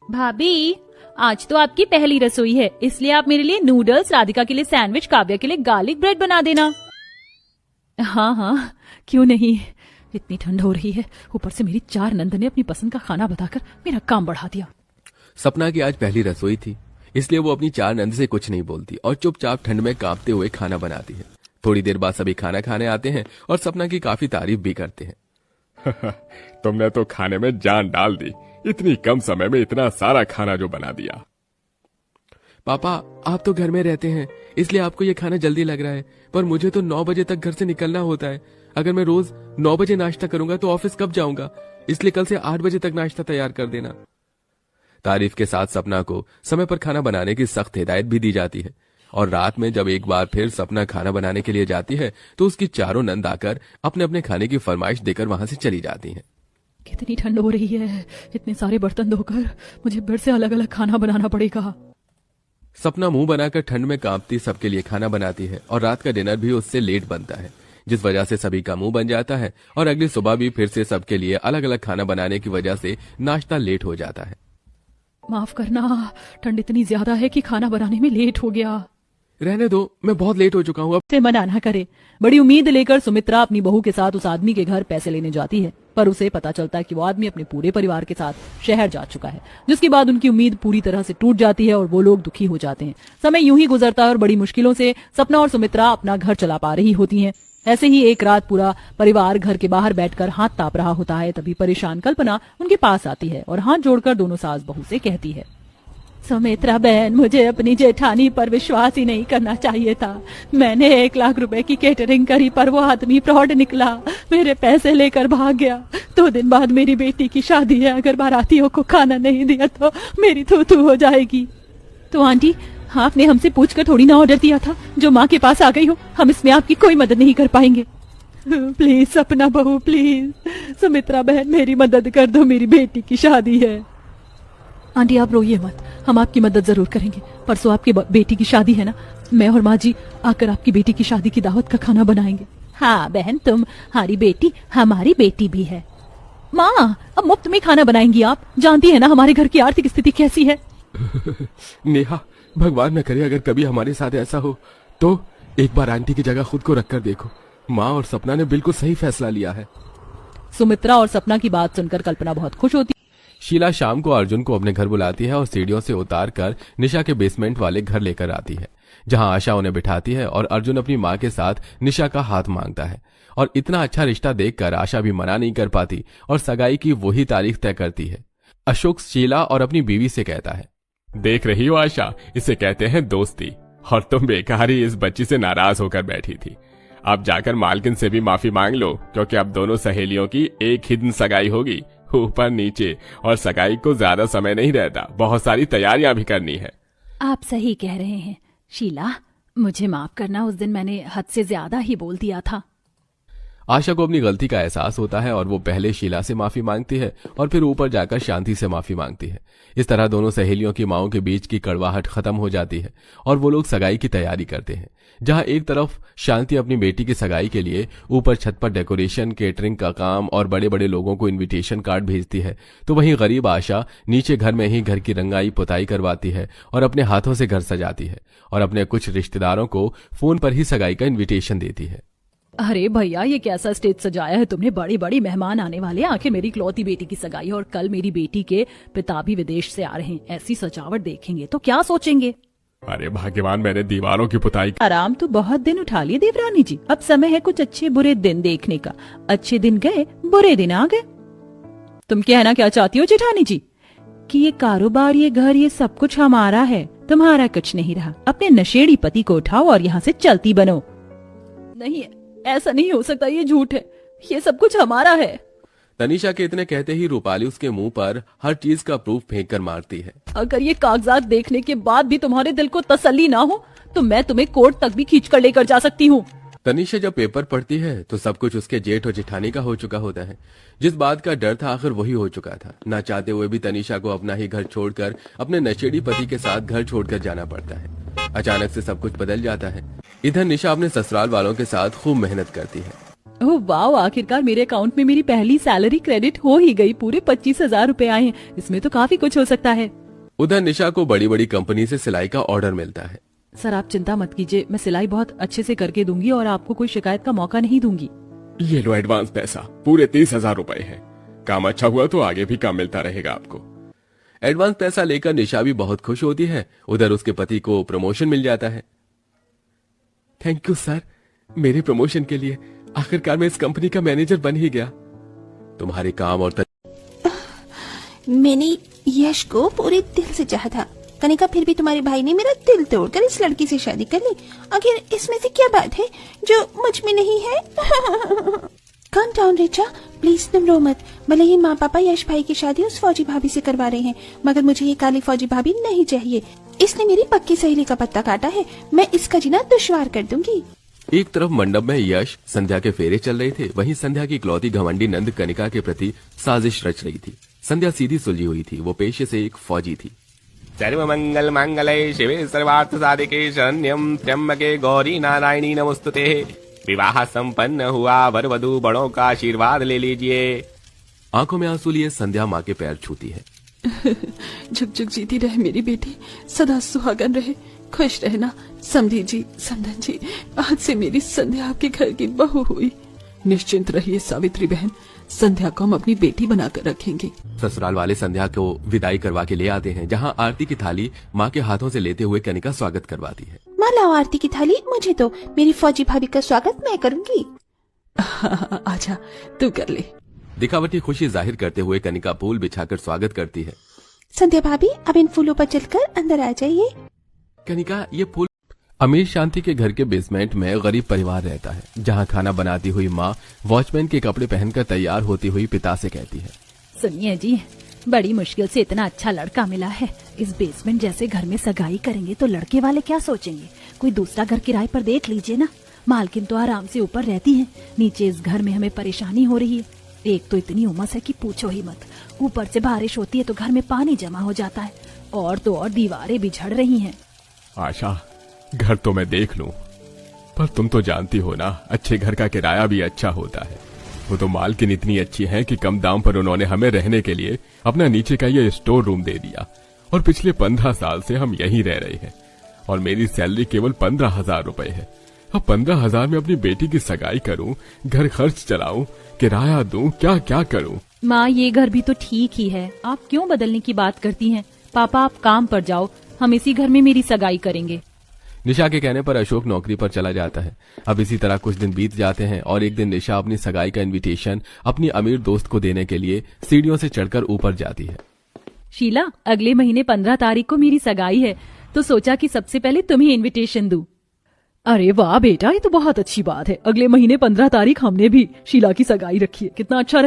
भाभी, आज तो आपकी पहली रसोई है, इसलिए आप मेरे लिए नूडल्स, राधिका के लिए सैंडविच, काव्या के लिए गार्लिक ब्रेड बना देना। हाँ हाँ, क्यों नहीं। इतनी ठंड हो रही है, ऊपर से मेरी 4 नंद ने अपनी पसंद का खाना बताकर मेरा काम बढ़ा दिया। सपना की आज पहली रसोई थी, इसलिए वो अपनी 4 नंद से कुछ नहीं बोलती और चुपचाप ठंड में कांपते हुए खाना बनाती है। थोड़ी देर बाद सभी खाना खाने आते हैं और सपना की काफी तारीफ भी करते हैं। तुमने तो खाने में जान डाल दी, इतनी कम समय में इतना सारा खाना जो बना दिया। पापा, आप तो घर में रहते हैं, इसलिए आपको ये खाना जल्दी लग रहा है, पर मुझे तो 9 बजे तक घर से निकलना होता है। अगर मैं रोज 9 बजे नाश्ता करूंगा तो ऑफिस कब जाऊंगा, इसलिए कल से 8 बजे तक नाश्ता तैयार कर देना। तारीफ के साथ सपना को समय पर खाना बनाने की सख्त हिदायत भी दी जाती है और रात में जब एक बार फिर सपना खाना बनाने के लिए जाती है तो उसकी चारों नंद आकर अपने अपने खाने की फरमाइश देकर वहां से चली जाती हैं। कितनी ठंड हो रही है, इतने सारे बर्तन धोकर मुझे फिर से अलग अलग खाना बनाना पड़ेगा। सपना मुंह बनाकर ठंड में कांपती सबके लिए खाना बनाती है और रात का डिनर भी उससे लेट बनता है, जिस वजह से सभी का मुंह बन जाता है और अगली सुबह भी फिर से सबके लिए अलग अलग खाना बनाने की वजह से नाश्ता लेट हो जाता है। माफ करना, ठंड इतनी ज्यादा है कि खाना बनाने में लेट हो गया। रहने दो, मैं बहुत लेट हो चुका हूँ। अब से मना ना करे। बड़ी उम्मीद लेकर सुमित्रा अपनी बहू के साथ उस आदमी के घर पैसे लेने जाती है, पर उसे पता चलता है कि वो आदमी अपने पूरे परिवार के साथ शहर जा चुका है, जिसके बाद उनकी उम्मीद पूरी तरह से टूट जाती है और वो लोग दुखी हो जाते हैं। समय यूं ही गुजरता है और बड़ी मुश्किलों से सपना और सुमित्रा अपना घर चला पा रही होती हैं। ऐसे ही एक रात पूरा परिवार घर के बाहर बैठकर हाथ ताप रहा होता है। तभी परेशान कल्पना उनके पास आती है और हाथ जोड़कर दोनों सास बहू से कहती है, सुमित्रा बहन, मुझे अपनी जेठानी पर विश्वास ही नहीं करना चाहिए था। मैंने 1 लाख रुपए की केटरिंग करी, पर वो आदमी फ्रॉड निकला, मेरे पैसे लेकर भाग गया। 2 दिन बाद मेरी बेटी की शादी है, अगर बारातियों को खाना नहीं दिया तो मेरी थू हो जाएगी। तो आंटी, आपने हमसे पूछकर थोड़ी ना ऑर्डर दिया था, जो माँ के पास आ गई हो। हम इसमें आपकी कोई मदद नहीं कर पाएंगे। प्लीज सपना बहू, प्लीज सुमित्रा बहन, मेरी मदद कर दो, मेरी बेटी की शादी है। आंटी आप रोइए मत, हम आपकी मदद जरूर करेंगे। परसों आपकी बेटी की शादी है ना, मैं और माँ जी आकर आपकी बेटी की शादी की दावत का खाना बनाएंगे। हाँ बहन, तुम्हारी बेटी हमारी बेटी भी है। माँ, अब मुफ्त में खाना बनाएंगी आप, जानती है ना हमारे घर की आर्थिक स्थिति कैसी है। नेहा, भगवान न करे अगर कभी हमारे साथ ऐसा हो तो एक बार आंटी की जगह खुद को रखकर देखो। माँ और सपना ने बिल्कुल सही फैसला लिया है। सुमित्रा और सपना की बात सुनकर कल्पना बहुत खुश होती। शीला शाम को अर्जुन को अपने घर बुलाती है और सीढ़ियों से उतार कर निशा के बेसमेंट वाले घर लेकर आती है, जहां आशा उन्हें बिठाती है और अर्जुन अपनी माँ के साथ निशा का हाथ मांगता है। और इतना अच्छा रिश्ता देखकर आशा भी मना नहीं कर पाती और सगाई की वही तारीख तय करती है। अशोक शीला और अपनी बीवी से कहता है, देख रही हो आशा, इसे कहते हैं दोस्ती, और तुम बेकार ही इस बच्ची से नाराज होकर बैठी थी। अब जाकर मालकिन से भी माफी मांग लो, क्योंकि अब दोनों सहेलियों की एक ही दिन सगाई होगी, ऊपर नीचे, और सगाई को ज्यादा समय नहीं रहता, बहुत सारी तैयारियां भी करनी है। आप सही कह रहे हैं शीला, मुझे माफ करना, उस दिन मैंने हद से ज्यादा ही बोल दिया था। आशा को अपनी गलती का एहसास होता है और वो पहले शीला से माफी मांगती है और फिर ऊपर जाकर शांति से माफी मांगती है। इस तरह दोनों सहेलियों की माओं के बीच की कड़वाहट खत्म हो जाती है और वो लोग सगाई की तैयारी करते हैं, जहां एक तरफ शांति अपनी बेटी की सगाई के लिए ऊपर छत पर डेकोरेशन, केटरिंग का काम और बड़े बड़े लोगों को इन्विटेशन कार्ड भेजती है, तो वहीं गरीब आशा नीचे घर में ही घर की रंगाई पुताई करवाती है और अपने हाथों से घर सजाती है और अपने कुछ रिश्तेदारों को फोन पर ही सगाई का इन्विटेशन देती है। अरे भैया, ये कैसा स्टेज सजाया है तुमने, बड़ी बड़ी मेहमान आने वाले हैं। आखिर मेरी इकलौती बेटी की सगाई और कल मेरी बेटी के पिता भी विदेश से आ रहे हैं, ऐसी सजावट देखेंगे तो क्या सोचेंगे। अरे भाग्यवान, मैंने दीवारों की पुताई। आराम तो बहुत दिन उठा लिए देवरानी जी, अब समय है कुछ अच्छे बुरे दिन देखने का। अच्छे दिन गए, बुरे दिन आ गए। तुम कहना क्या चाहती हो जेठानी जी? कि ये कारोबार, ये घर, ये सब कुछ हमारा है, तुम्हारा कुछ नहीं रहा। अपने नशेड़ी पति को उठाओ और यहाँ से चलती बनो। नहीं, ऐसा नहीं हो सकता, ये झूठ है, ये सब कुछ हमारा है। तनीषा के इतने कहते ही रूपाली उसके मुंह पर हर चीज का प्रूफ फेंक कर मारती है। अगर ये कागजात देखने के बाद भी तुम्हारे दिल को तसल्ली ना हो तो मैं तुम्हें कोर्ट तक भी खींच कर लेकर जा सकती हूँ। तनीषा जब पेपर पढ़ती है तो सब कुछ उसके जेठ और जेठानी का हो चुका होता है। जिस बात का डर था आखिर वही हो चुका था। ना चाहते हुए भी तनीषा को अपना ही घर छोड़कर अपने नशेड़ी पति के साथ घर छोड़कर जाना पड़ता है। अचानक से सब कुछ बदल जाता है। इधर निशा अपने ससुराल वालों के साथ खूब मेहनत करती है। ओह वाह, आखिरकार मेरे अकाउंट में मेरी पहली सैलरी क्रेडिट हो ही गई। पूरे 25,000 रुपए आए हैं। इसमें तो काफी कुछ हो सकता है। उधर निशा को बड़ी बड़ी कंपनी से सिलाई का ऑर्डर मिलता है। सर आप चिंता मत कीजिए, मैं सिलाई बहुत अच्छे से करके दूंगी और आपको कोई शिकायत का मौका नहीं दूंगी। ये लो एडवांस पैसा, पूरे 30,000 रुपए है। काम अच्छा हुआ तो आगे भी काम मिलता रहेगा आपको। एडवांस पैसा लेकर निशा भी बहुत खुश होती है। उधर उसके पति को प्रमोशन मिल जाता है। थैंक यू सर, मेरे प्रमोशन के लिए। आखिरकार मैं इस कंपनी का मैनेजर बन ही गया। तुम्हारे काम और मैंने यश को पूरे दिल से चाहा था कनिका, फिर भी तुम्हारे भाई ने मेरा दिल तोड़कर इस लड़की से शादी कर ली। आखिर इसमें से क्या बात है जो मुझ में नहीं है? काम डाउन रिचा, प्लीज तुम रो मत। भले ही माँ पापा यश भाई की शादी उस फौजी भाभी से करवा रहे हैं, मगर मुझे ये काली फौजी भाभी नहीं चाहिए। इसने मेरी पक्की सहेली का पत्ता काटा है, मैं इसका जीना दुश्वार कर दूंगी। एक तरफ मंडप में यश संध्या के फेरे चल रहे थे, वहीं संध्या की इकलौती घमंडी नंद कनिका के प्रति साजिश रच रही थी। संध्या सीधी सुलझी हुई थी, वो पेशे से एक फौजी थी। सर्व मंगल मांगल्ये शिवे सर्वार्थ साधिके शरण्यम त्र्यंबके गौरी नारायणी नमोस्तुते। विवाह संपन्न हुआ, वर वधू बड़ों का आशीर्वाद ले लीजिए। आंखों में आंसू लिए संध्या माँ के पैर छूती है। जुग जुग जीती रहे मेरी बेटी, सदा सुहागन रहे, खुश रहना। समधी जी, समधन जी, आज से मेरी संध्या आपके घर की बहू हुई। निश्चिंत रहिए सावित्री बहन, संध्या को हम अपनी बेटी बनाकर रखेंगे। ससुराल वाले संध्या को विदाई करवा के ले आते हैं, जहाँ आरती की थाली माँ के हाथों से लेते हुए कनिका स्वागत करवाती है। माँ लाओ आरती की थाली, मुझे तो मेरी फौजी भाभी का स्वागत मैं करूंगी। आजा तू कर ले। दिखावटी खुशी जाहिर करते हुए कनिका फूल बिछाकर स्वागत करती है। संध्या भाभी अब इन फूलों पर चलकर अंदर आ जाइए। कनिका, ये फूल। अमीर शांति के घर के बेसमेंट में गरीब परिवार रहता है, जहाँ खाना बनाती हुई माँ वॉचमैन के कपड़े पहनकर तैयार होती हुई पिता से कहती है, सुनिए जी, बड़ी मुश्किल से इतना अच्छा लड़का मिला है। इस बेसमेंट जैसे घर में सगाई करेंगे तो लड़के वाले क्या सोचेंगे? कोई दूसरा घर किराए पर देख लीजिए ना। मालकिन तो आराम से ऊपर रहती है, नीचे इस घर में हमें परेशानी हो रही है। एक तो इतनी उमस है कि पूछो ही मत, ऊपर से बारिश होती है तो घर में पानी जमा हो जाता है, और तो और दीवारें भी झड़ रही हैं। आशा, घर तो मैं देख लूं, पर तुम तो जानती हो ना, अच्छे घर का किराया भी अच्छा होता है। वो तो मालकिन इतनी अच्छी है कि कम दाम पर उन्होंने हमें रहने के लिए अपना नीचे का ये स्टोर रूम दे दिया, और पिछले 15 साल से हम यहीं रह रहे हैं। और मेरी सैलरी केवल 15,000 रुपए है। अब 15,000 में अपनी बेटी की सगाई करूं, घर खर्च चलाऊं, किराया दूं, क्या क्या करूं? माँ, ये घर भी तो ठीक ही है, आप क्यों बदलने की बात करती हैं? पापा आप काम पर जाओ, हम इसी घर में मेरी सगाई करेंगे। निशा के कहने पर अशोक नौकरी पर चला जाता है। अब इसी तरह कुछ दिन बीत जाते हैं और एक दिन निशा अपनी सगाई का इनविटेशन अपनी अमीर दोस्त को देने के लिए सीढ़ियों से चढ़कर ऊपर जाती है। शीला, अगले महीने 15 तारीख को मेरी सगाई है, तो सोचा कि सबसे पहले तुम्हें इनविटेशन दूं। अरे वाह बेटा, ये तो बहुत अच्छी बात है। अगले महीने 15 तारीख हमने भी शीला की सगाई रखी है, कितना अच्छा